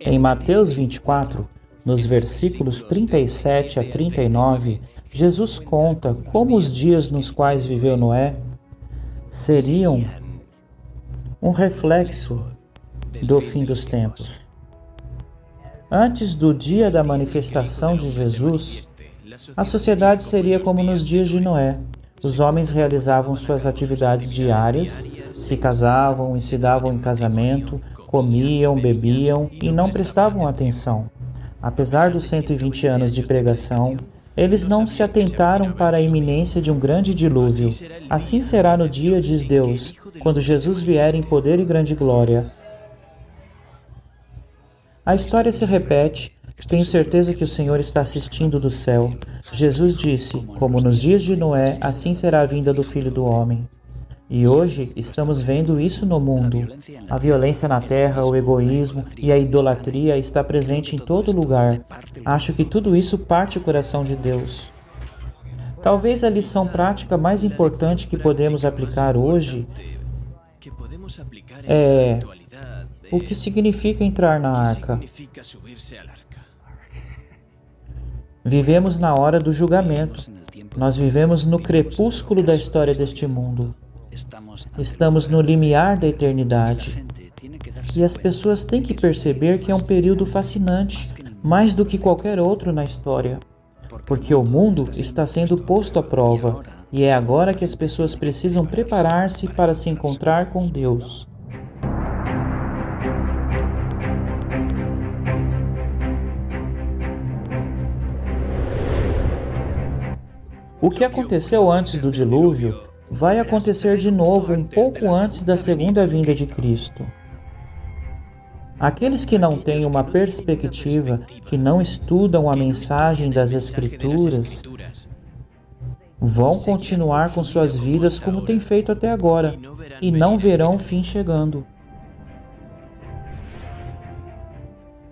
Em Mateus 24, nos versículos 37 a 39, Jesus conta como os dias nos quais viveu Noé seriam um reflexo do fim dos tempos. Antes do dia da manifestação de Jesus, a sociedade seria como nos dias de Noé. Os homens realizavam suas atividades diárias, se casavam e se davam em casamento, comiam, bebiam e não prestavam atenção. Apesar dos 120 anos de pregação, eles não se atentaram para a iminência de um grande dilúvio. Assim será no dia, diz Deus, quando Jesus vier em poder e grande glória. A história se repete. Tenho certeza que o Senhor está assistindo do céu. Jesus disse, como nos dias de Noé, assim será a vinda do Filho do Homem. E hoje estamos vendo isso no mundo. A violência na terra, o egoísmo e a idolatria está presente em todo lugar. Acho que tudo isso parte do coração de Deus. Talvez a lição prática mais importante que podemos aplicar hoje é o que significa entrar na arca. Vivemos na hora do julgamento. Nós vivemos no crepúsculo da história deste mundo. Estamos no limiar da eternidade. E as pessoas têm que perceber que é um período fascinante, mais do que qualquer outro na história. Porque o mundo está sendo posto à prova, e é agora que as pessoas precisam preparar-se para se encontrar com Deus. O que aconteceu antes do dilúvio vai acontecer de novo um pouco antes da segunda vinda de Cristo. Aqueles que não têm uma perspectiva, que não estudam a mensagem das Escrituras, vão continuar com suas vidas como têm feito até agora, e não verão o fim chegando.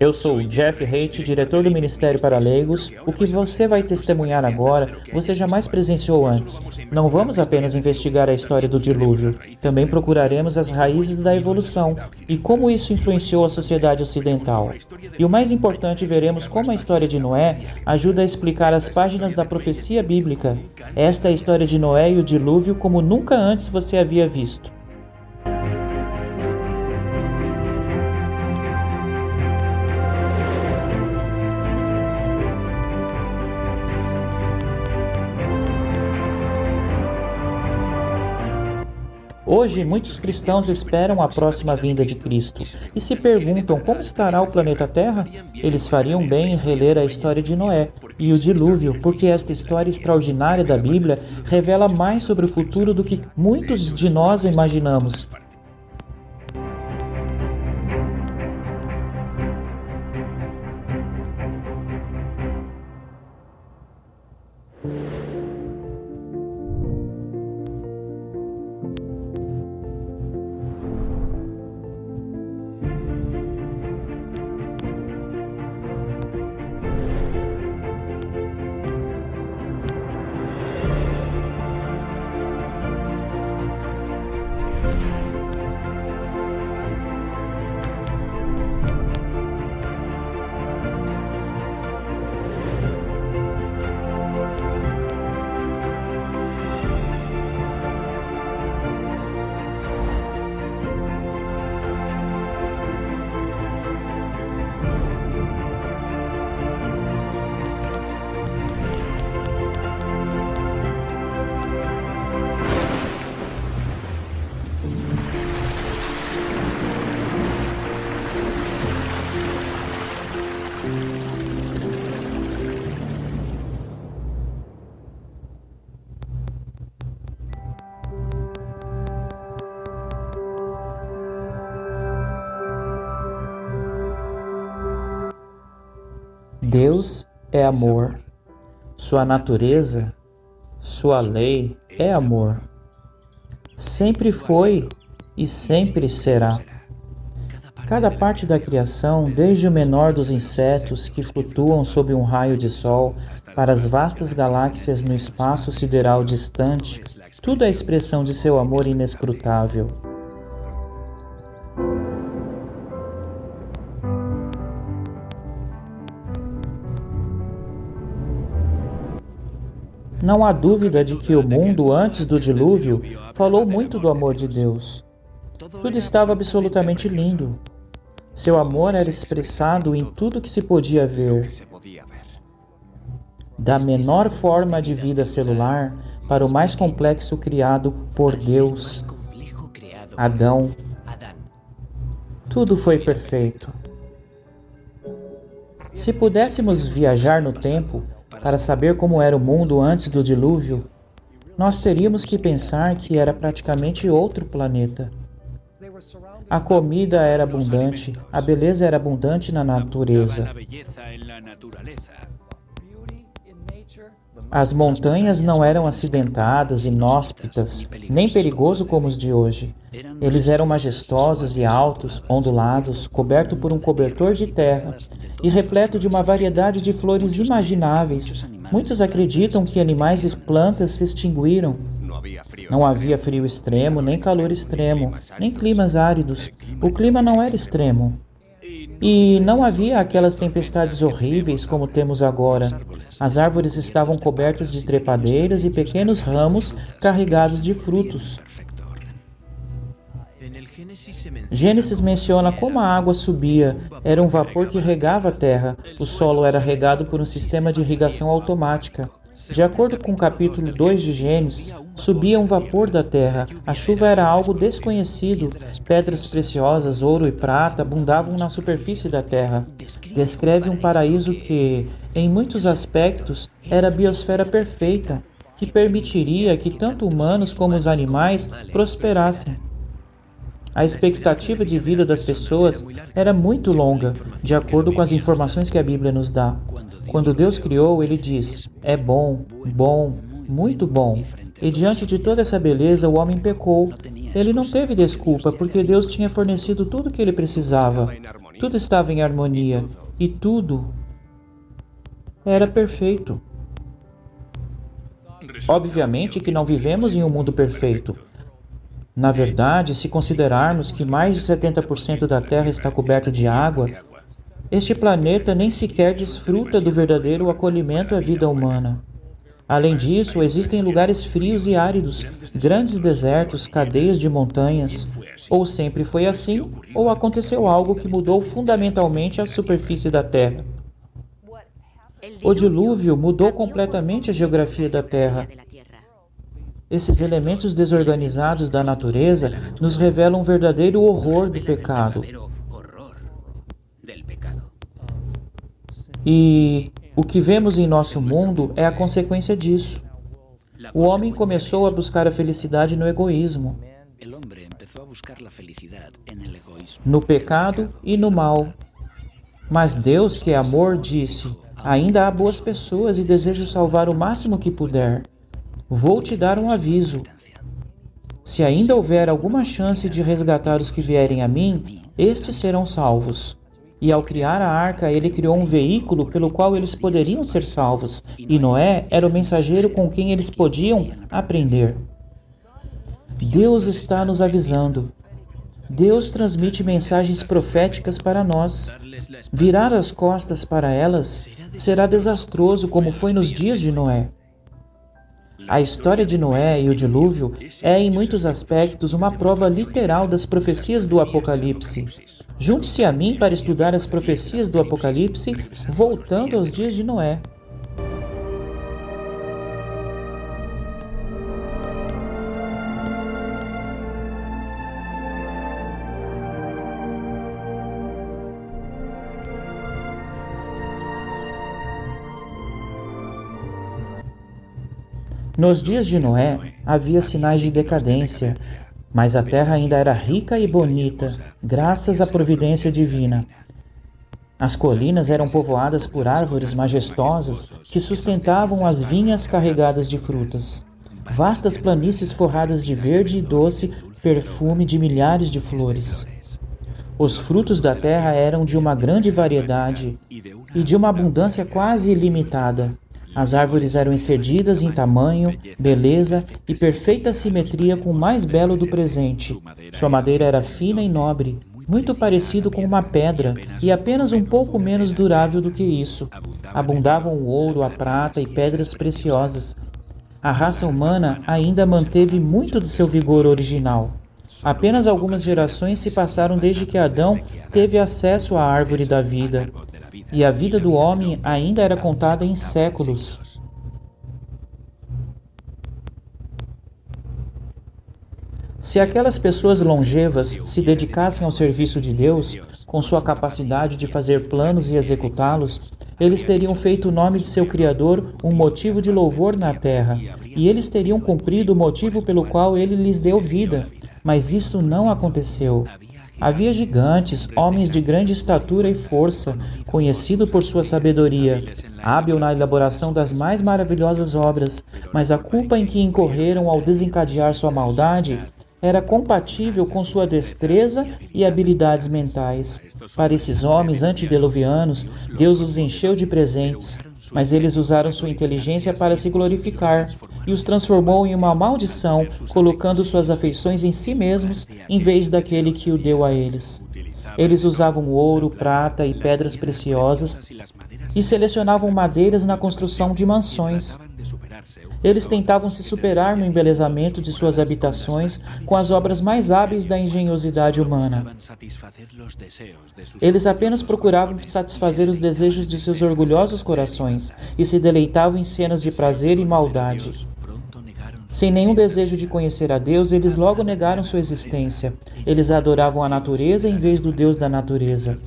Eu sou o Jeff Haidt, diretor do Ministério para Leigos. O que você vai testemunhar agora, você jamais presenciou antes. Não vamos apenas investigar a história do dilúvio, também procuraremos as raízes da evolução e como isso influenciou a sociedade ocidental. E o mais importante, veremos como a história de Noé ajuda a explicar as páginas da profecia bíblica. Esta é a história de Noé e o dilúvio como nunca antes você havia visto. Hoje, muitos cristãos esperam a próxima vinda de Cristo e se perguntam como estará o planeta Terra. Eles fariam bem em reler a história de Noé e o dilúvio, porque esta história extraordinária da Bíblia revela mais sobre o futuro do que muitos de nós imaginamos. Deus é amor. Sua natureza, sua lei é amor. Sempre foi e sempre será. Cada parte da criação, desde o menor dos insetos que flutuam sob um raio de sol, para as vastas galáxias no espaço sideral distante, tudo é expressão de seu amor inescrutável. Não há dúvida de que o mundo antes do dilúvio falou muito do amor de Deus. Tudo estava absolutamente lindo. Seu amor era expressado em tudo que se podia ver. Da menor forma de vida celular para o mais complexo criado por Deus, Adão. Tudo foi perfeito. Se pudéssemos viajar no tempo para saber como era o mundo antes do dilúvio, nós teríamos que pensar que era praticamente outro planeta. A comida era abundante, a beleza era abundante na natureza. As montanhas não eram acidentadas, inóspitas, nem perigoso como os de hoje. Eles eram majestosos e altos, ondulados, cobertos por um cobertor de terra e repleto de uma variedade de flores imagináveis. Muitos acreditam que animais e plantas se extinguiram. Não havia frio extremo, nem calor extremo, nem climas áridos. O clima não era extremo. E não havia aquelas tempestades horríveis como temos agora. As árvores estavam cobertas de trepadeiras e pequenos ramos carregados de frutos. Gênesis menciona como a água subia. Era um vapor que regava a terra. O solo era regado por um sistema de irrigação automática. De acordo com o capítulo 2 de Gênesis, subia um vapor da terra. A chuva era algo desconhecido. Pedras preciosas, ouro e prata abundavam na superfície da terra. Descreve um paraíso que, em muitos aspectos, era a biosfera perfeita, que permitiria que tanto humanos como os animais prosperassem. A expectativa de vida das pessoas era muito longa, de acordo com as informações que a Bíblia nos dá. Quando Deus criou, Ele diz: é bom, bom, muito bom. E diante de toda essa beleza, o homem pecou. Ele não teve desculpa, porque Deus tinha fornecido tudo o que ele precisava. Tudo estava em harmonia, e tudo era perfeito. Obviamente que não vivemos em um mundo perfeito. Na verdade, se considerarmos que mais de 70% da Terra está coberta de água, este planeta nem sequer desfruta do verdadeiro acolhimento à vida humana. Além disso, existem lugares frios e áridos, grandes desertos, cadeias de montanhas. Ou sempre foi assim, ou aconteceu algo que mudou fundamentalmente a superfície da Terra. O dilúvio mudou completamente a geografia da Terra. Esses elementos desorganizados da natureza nos revelam um verdadeiro horror do pecado. E o que vemos em nosso mundo é a consequência disso. O homem começou a buscar a felicidade no egoísmo, no pecado e no mal. Mas Deus, que é amor, disse: ainda há boas pessoas e desejo salvar o máximo que puder. Vou te dar um aviso. Se ainda houver alguma chance de resgatar os que vierem a mim, estes serão salvos. E ao criar a arca, ele criou um veículo pelo qual eles poderiam ser salvos, e Noé era o mensageiro com quem eles podiam aprender. Deus está nos avisando. Deus transmite mensagens proféticas para nós. Virar as costas para elas será desastroso, como foi nos dias de Noé. A história de Noé e o dilúvio é, em muitos aspectos, uma prova literal das profecias do Apocalipse. Junte-se a mim para estudar as profecias do Apocalipse, voltando aos dias de Noé. Nos dias de Noé, havia sinais de decadência, mas a terra ainda era rica e bonita, graças à providência divina. As colinas eram povoadas por árvores majestosas que sustentavam as vinhas carregadas de frutas. Vastas planícies forradas de verde e doce perfume de milhares de flores. Os frutos da terra eram de uma grande variedade e de uma abundância quase ilimitada. As árvores eram excedidas em tamanho, beleza e perfeita simetria com o mais belo do presente. Sua madeira era fina e nobre, muito parecido com uma pedra e apenas um pouco menos durável do que isso. Abundavam o ouro, a prata e pedras preciosas. a raça humana ainda manteve muito de seu vigor original. Apenas algumas gerações se passaram desde que Adão teve acesso à árvore da vida, e a vida do homem ainda era contada em séculos. Se aquelas pessoas longevas se dedicassem ao serviço de Deus, com sua capacidade de fazer planos e executá-los, eles teriam feito o nome de seu Criador um motivo de louvor na terra, e eles teriam cumprido o motivo pelo qual ele lhes deu vida. Mas isso não aconteceu. Havia gigantes, homens de grande estatura e força, conhecido por sua sabedoria, hábil na elaboração das mais maravilhosas obras, mas a culpa em que incorreram ao desencadear sua maldade era compatível com sua destreza e habilidades mentais. Para esses homens antediluvianos, Deus os encheu de presentes, mas eles usaram sua inteligência para se glorificar e os transformou em uma maldição, colocando suas afeições em si mesmos em vez daquele que o deu a eles. Eles usavam ouro, prata e pedras preciosas e selecionavam madeiras na construção de mansões. Eles tentavam se superar no embelezamento de suas habitações com as obras mais hábeis da engenhosidade humana. Eles apenas procuravam satisfazer os desejos de seus orgulhosos corações e se deleitavam em cenas de prazer e maldade. Sem nenhum desejo de conhecer a Deus, eles logo negaram sua existência. Eles adoravam a natureza em vez do Deus da natureza.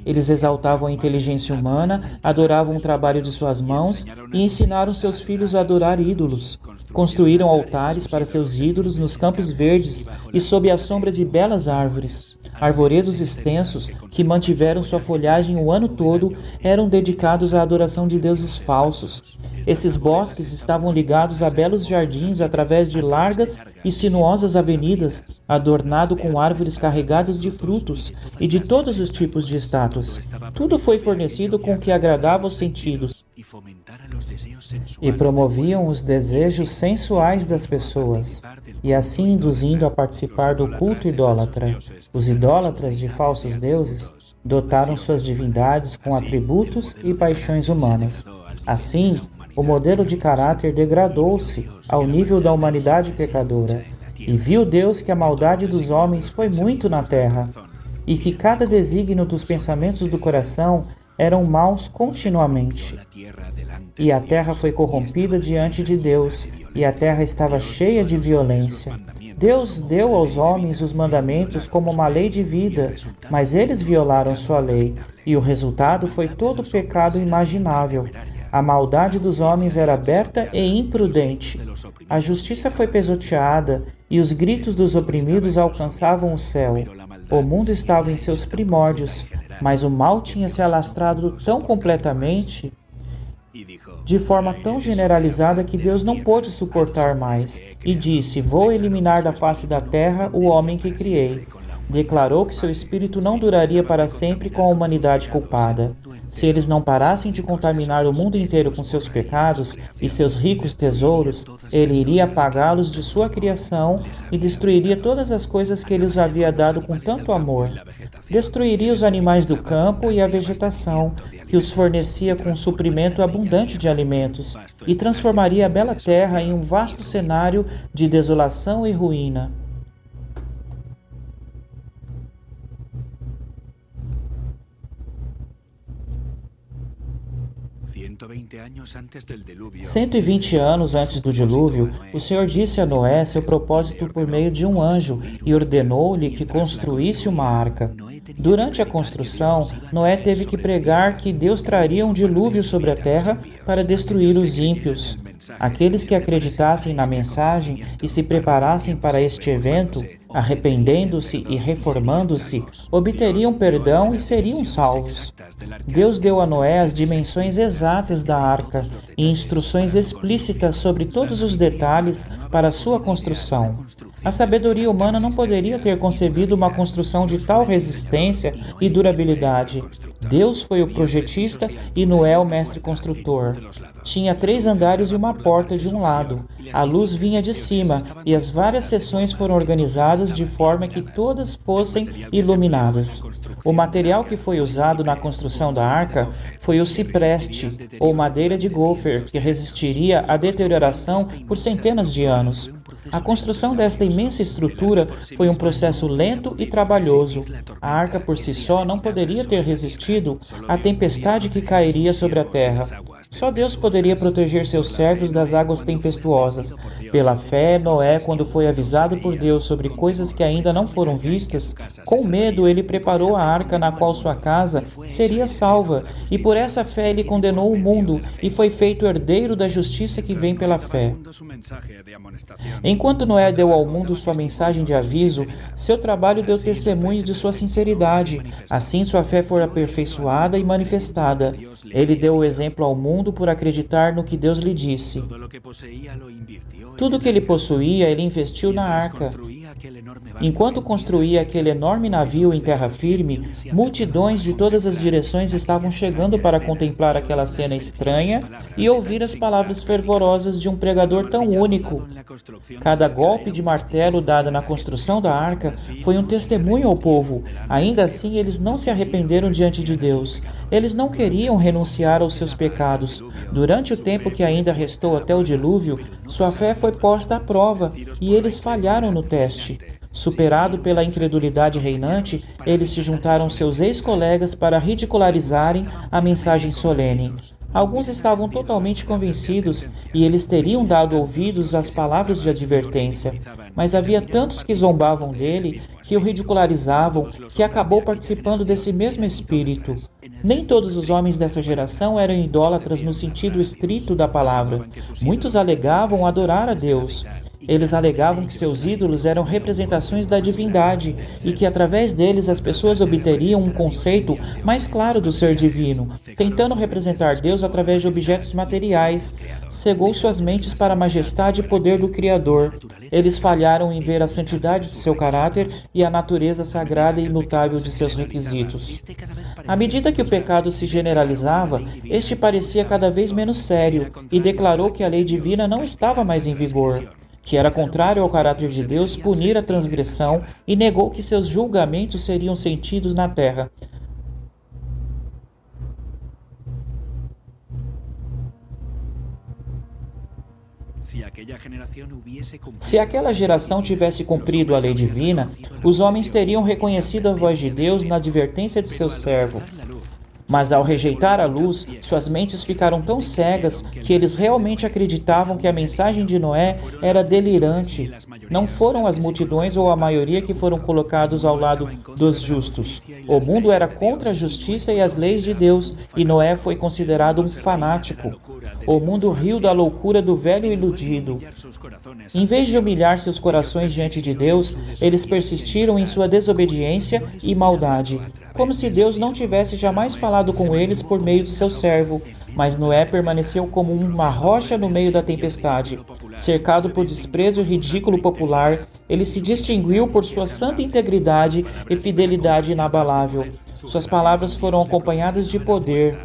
Eles exaltavam a inteligência humana, adoravam o trabalho de suas mãos e ensinaram seus filhos a adorar ídolos. Construíram altares para seus ídolos nos campos verdes e sob a sombra de belas árvores. Arvoredos extensos, que mantiveram sua folhagem o ano todo, eram dedicados à adoração de deuses falsos. Esses bosques estavam ligados a belos jardins através de largas e sinuosas avenidas, adornado com árvores carregadas de frutos e de todos os tipos de estátuas. Tudo foi fornecido com o que agradava aos sentidos e promoviam os desejos sensuais das pessoas, e assim induzindo a participar do culto idólatra. Os idólatras de falsos deuses dotaram suas divindades com atributos e paixões humanas. Assim, o modelo de caráter degradou-se ao nível da humanidade pecadora, e viu Deus que a maldade dos homens foi muito na terra, e que cada desígnio dos pensamentos do coração eram maus continuamente. E a terra foi corrompida diante de Deus, e a terra estava cheia de violência. Deus deu aos homens os mandamentos como uma lei de vida, mas eles violaram sua lei, e o resultado foi todo o pecado imaginável. A maldade dos homens era aberta e imprudente. A justiça foi pisoteada, e os gritos dos oprimidos alcançavam o céu. O mundo estava em seus primórdios, mas o mal tinha se alastrado tão completamente, de forma tão generalizada, que Deus não pôde suportar mais, e disse: "Vou eliminar da face da terra o homem que criei." Declarou que seu espírito não duraria para sempre com a humanidade culpada. Se eles não parassem de contaminar o mundo inteiro com seus pecados e seus ricos tesouros, ele iria apagá-los de sua criação e destruiria todas as coisas que ele os havia dado com tanto amor. Destruiria os animais do campo e a vegetação, que os fornecia com um suprimento abundante de alimentos, e transformaria a bela terra em um vasto cenário de desolação e ruína. Cento e 20 anos antes do dilúvio, o Senhor disse a Noé seu propósito por meio de um anjo e ordenou-lhe que construísse uma arca. Durante a construção, Noé teve que pregar que Deus traria um dilúvio sobre a terra para destruir os ímpios. Aqueles que acreditassem na mensagem e se preparassem para este evento, arrependendo-se e reformando-se, obteriam perdão e seriam salvos. Deus deu a Noé as dimensões exatas da arca e instruções explícitas sobre todos os detalhes para sua construção. A sabedoria humana não poderia ter concebido uma construção de tal resistência e durabilidade. Deus foi o projetista e Noé o mestre construtor. Tinha 3 andares e uma porta de um lado. A luz vinha de cima e as várias seções foram organizadas de forma que todas fossem iluminadas. O material que foi usado na construção da arca foi o cipreste, ou madeira de gofer, que resistiria à deterioração por centenas de anos. A construção desta imensa estrutura foi um processo lento e trabalhoso. A arca por si só não poderia ter resistido à tempestade que cairia sobre a terra. Só Deus poderia proteger seus servos das águas tempestuosas. Pela fé, Noé, quando foi avisado por Deus sobre coisas que ainda não foram vistas, com medo ele preparou a arca na qual sua casa seria salva, e por essa fé ele condenou o mundo e foi feito herdeiro da justiça que vem pela fé. Enquanto Noé deu ao mundo sua mensagem de aviso, seu trabalho deu testemunho de sua sinceridade. Assim sua fé foi aperfeiçoada e manifestada. Ele deu o exemplo ao mundo por acreditar no que Deus lhe disse. Tudo o que ele possuía, ele investiu na arca. Enquanto construía aquele enorme navio em terra firme, multidões de todas as direções estavam chegando para contemplar aquela cena estranha e ouvir as palavras fervorosas de um pregador tão único. Cada golpe de martelo dado na construção da arca foi um testemunho ao povo. Ainda assim, eles não se arrependeram diante de Deus. Eles não queriam renunciar aos seus pecados. Durante o tempo que ainda restou até o dilúvio, sua fé foi posta à prova e eles falharam no teste. Superado pela incredulidade reinante, eles se juntaram aos seus ex-colegas para ridicularizarem a mensagem solene. Alguns estavam totalmente convencidos e eles teriam dado ouvidos às palavras de advertência, mas havia tantos que zombavam dele, que o ridicularizavam, que acabou participando desse mesmo espírito. Nem todos os homens dessa geração eram idólatras no sentido estrito da palavra. Muitos alegavam adorar a Deus. Eles alegavam que seus ídolos eram representações da divindade e que através deles as pessoas obteriam um conceito mais claro do ser divino, tentando representar Deus através de objetos materiais. Cegou suas mentes para a majestade e poder do Criador. Eles falharam em ver a santidade de seu caráter e a natureza sagrada e imutável de seus requisitos. À medida que o pecado se generalizava, este parecia cada vez menos sério e declarou que a lei divina não estava mais em vigor, que era contrário ao caráter de Deus punir a transgressão e negou que seus julgamentos seriam sentidos na terra. Se aquela geração tivesse cumprido a lei divina, os homens teriam reconhecido a voz de Deus na advertência de seu servo. Mas ao rejeitar a luz, suas mentes ficaram tão cegas que eles realmente acreditavam que a mensagem de Noé era delirante. Não foram as multidões ou a maioria que foram colocados ao lado dos justos. O mundo era contra a justiça e as leis de Deus, e Noé foi considerado um fanático. O mundo riu da loucura do velho iludido. Em vez de humilhar seus corações diante de Deus, eles persistiram em sua desobediência e maldade, como se Deus não tivesse jamais falado com eles por meio de seu servo. Mas Noé permaneceu como uma rocha no meio da tempestade. Cercado por desprezo e ridículo popular, ele se distinguiu por sua santa integridade e fidelidade inabalável. Suas palavras foram acompanhadas de poder.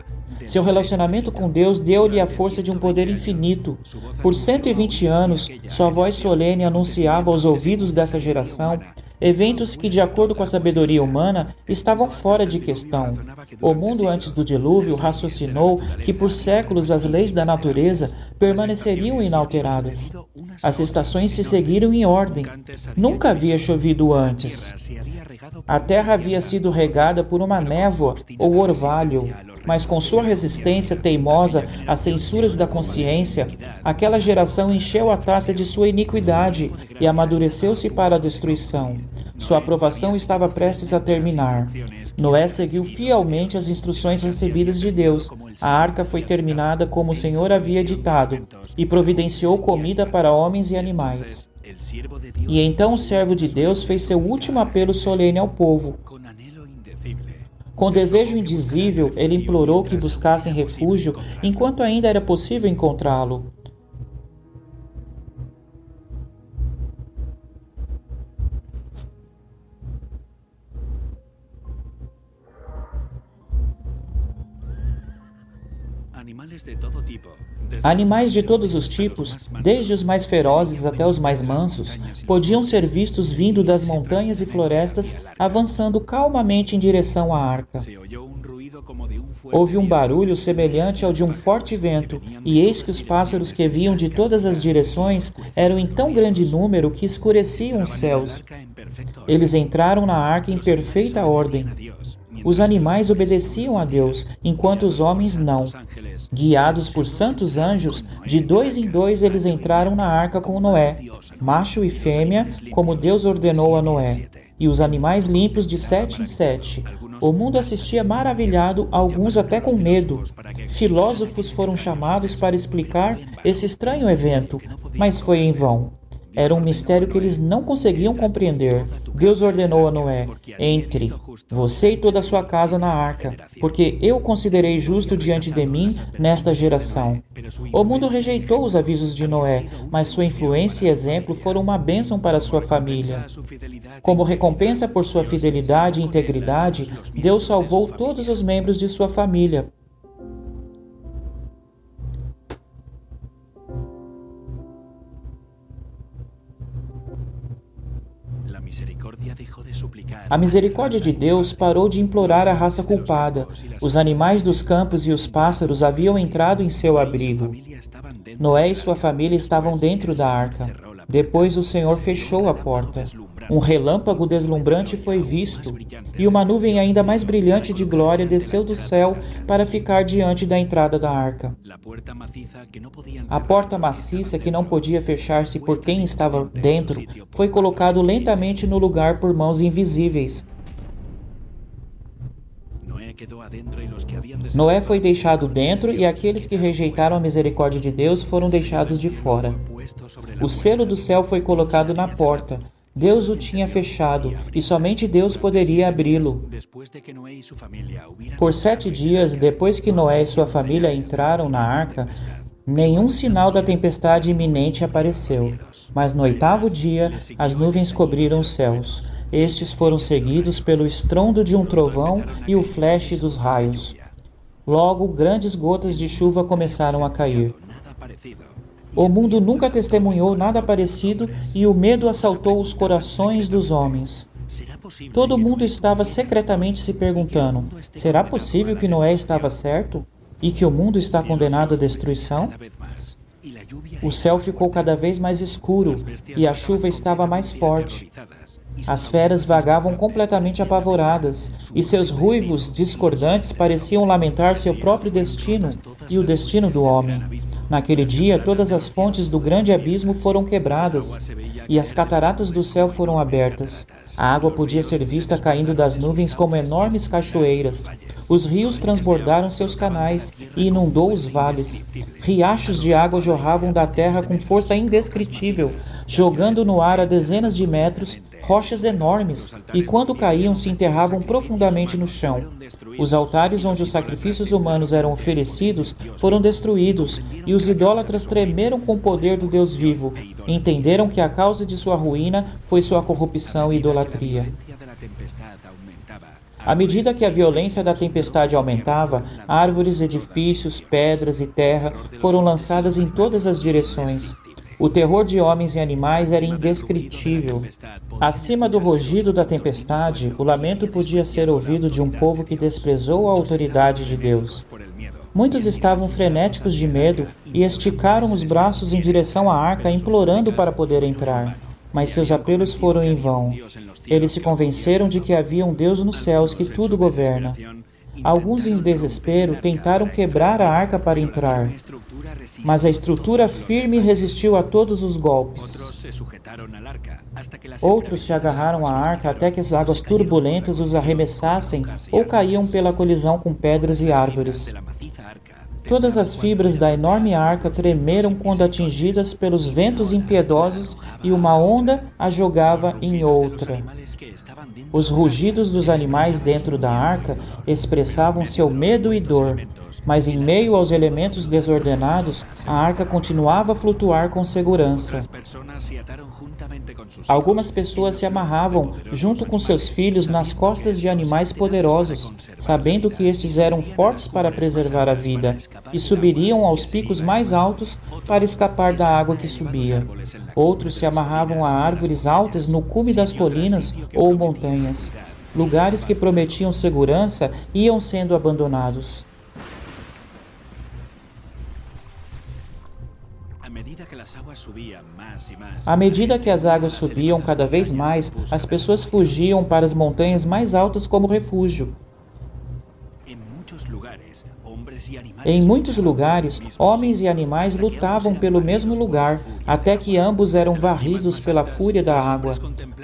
Seu relacionamento com Deus deu-lhe a força de um poder infinito. Por 120 anos, sua voz solene anunciava aos ouvidos dessa geração eventos que, de acordo com a sabedoria humana, estavam fora de questão. O mundo antes do dilúvio raciocinou que por séculos as leis da natureza permaneceriam inalteradas. As estações se seguiram em ordem. Nunca havia chovido antes. A terra havia sido regada por uma névoa ou orvalho, mas com sua resistência teimosa às censuras da consciência, aquela geração encheu a taça de sua iniquidade e amadureceu-se para a destruição. Sua aprovação estava prestes a terminar. Noé seguiu fielmente as instruções recebidas de Deus. A arca foi terminada como o Senhor havia ditado, e providenciou comida para homens e animais. E então o servo de Deus fez seu último apelo solene ao povo. Com desejo indizível, ele implorou que buscassem refúgio enquanto ainda era possível encontrá-lo. Animais de todos os tipos, desde os mais ferozes até os mais mansos, podiam ser vistos vindo das montanhas e florestas, avançando calmamente em direção à arca. Houve um barulho semelhante ao de um forte vento, e eis que os pássaros que vinham de todas as direções eram em tão grande número que escureciam os céus. Eles entraram na arca em perfeita ordem. Os animais obedeciam a Deus, enquanto os homens não. Guiados por santos anjos, de dois em dois eles entraram na arca com Noé, macho e fêmea, como Deus ordenou a Noé, e os animais limpos de 7 em 7. O mundo assistia maravilhado, alguns até com medo. Filósofos foram chamados para explicar esse estranho evento, mas foi em vão. Era um mistério que eles não conseguiam compreender. Deus ordenou a Noé: entre, você e toda a sua casa na arca, porque eu o considerei justo diante de mim nesta geração. O mundo rejeitou os avisos de Noé, mas sua influência e exemplo foram uma bênção para sua família. Como recompensa por sua fidelidade e integridade, Deus salvou todos os membros de sua família. A misericórdia de Deus parou de implorar a raça culpada. Os animais dos campos e os pássaros haviam entrado em seu abrigo. Noé e sua família estavam dentro da arca. Depois o Senhor fechou a porta. Um relâmpago deslumbrante foi visto, e uma nuvem ainda mais brilhante de glória desceu do céu para ficar diante da entrada da arca. A porta maciça que não podia fechar-se por quem estava dentro foi colocado lentamente no lugar por mãos invisíveis. Noé foi deixado dentro e aqueles que rejeitaram a misericórdia de Deus foram deixados de fora. O selo do céu foi colocado na porta. Deus o tinha fechado, e somente Deus poderia abri-lo. Por 7 dias, depois que Noé e sua família entraram na arca, nenhum sinal da tempestade iminente apareceu. Mas no 8º dia, as nuvens cobriram os céus. Estes foram seguidos pelo estrondo de um trovão e o flash dos raios. Logo, grandes gotas de chuva começaram a cair. O mundo nunca testemunhou nada parecido e o medo assaltou os corações dos homens. Todo mundo estava secretamente se perguntando: será possível que Noé estava certo e que o mundo está condenado à destruição? O céu ficou cada vez mais escuro e a chuva estava mais forte. As feras vagavam completamente apavoradas, e seus ruivos discordantes pareciam lamentar seu próprio destino e o destino do homem. Naquele dia, todas as fontes do grande abismo foram quebradas, e as cataratas do céu foram abertas. A água podia ser vista caindo das nuvens como enormes cachoeiras. Os rios transbordaram seus canais e inundou os vales. Riachos de água jorravam da terra com força indescritível, jogando no ar a dezenas de metros rochas enormes, e quando caíam se enterravam profundamente no chão. Os altares onde os sacrifícios humanos eram oferecidos foram destruídos, e os idólatras tremeram com o poder do Deus vivo, e entenderam que a causa de sua ruína foi sua corrupção e idolatria. À medida que a violência da tempestade aumentava, árvores, edifícios, pedras e terra foram lançadas em todas as direções. O terror de homens e animais era indescritível. Acima do rugido da tempestade, o lamento podia ser ouvido de um povo que desprezou a autoridade de Deus. Muitos estavam frenéticos de medo e esticaram os braços em direção à arca, implorando para poder entrar. Mas seus apelos foram em vão. Eles se convenceram de que havia um Deus nos céus que tudo governa. Alguns, em desespero, tentaram quebrar a arca para entrar, mas a estrutura firme resistiu a todos os golpes. Outros se agarraram à arca até que as águas turbulentas os arremessassem ou caíam pela colisão com pedras e árvores. Todas as fibras da enorme arca tremeram quando atingidas pelos ventos impiedosos e uma onda a jogava em outra. Os rugidos dos animais dentro da arca expressavam seu medo e dor, mas em meio aos elementos desordenados, a arca continuava a flutuar com segurança. Algumas pessoas se amarravam junto com seus filhos nas costas de animais poderosos, sabendo que estes eram fortes para preservar a vida. e subiriam aos picos mais altos para escapar da água que subia. Outros se amarravam a árvores altas no cume das colinas ou montanhas. Lugares que prometiam segurança iam sendo abandonados. À medida que as águas subiam cada vez mais, as pessoas fugiam para as montanhas mais altas como refúgio. Em muitos lugares, homens e animais lutavam pelo mesmo lugar, até que ambos eram varridos pela fúria da água.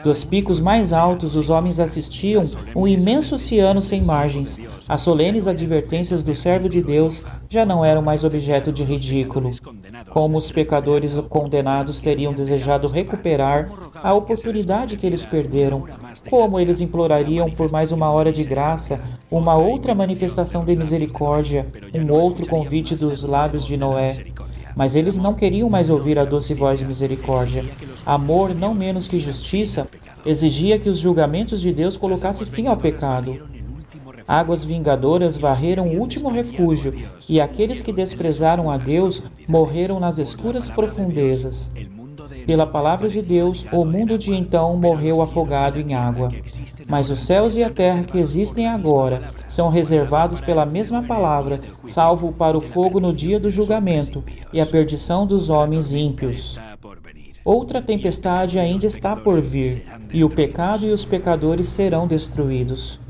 Dos picos mais altos, os homens assistiam um imenso oceano sem margens. As solenes advertências do servo de Deus já não eram mais objeto de ridículo. Como os pecadores condenados teriam desejado recuperar a oportunidade que eles perderam, como eles implorariam por mais uma hora de graça, uma outra manifestação de misericórdia, um outro convite dos lábios de Noé. Mas eles não queriam mais ouvir a doce voz de misericórdia. Amor, não menos que justiça, exigia que os julgamentos de Deus colocassem fim ao pecado. Águas vingadoras varreram o último refúgio, e aqueles que desprezaram a Deus morreram nas escuras profundezas. Pela palavra de Deus, o mundo de então morreu afogado em água. Mas os céus e a terra que existem agora são reservados pela mesma palavra, salvo para o fogo no dia do julgamento e a perdição dos homens ímpios. Outra tempestade ainda está por vir, e o pecado e os pecadores serão destruídos.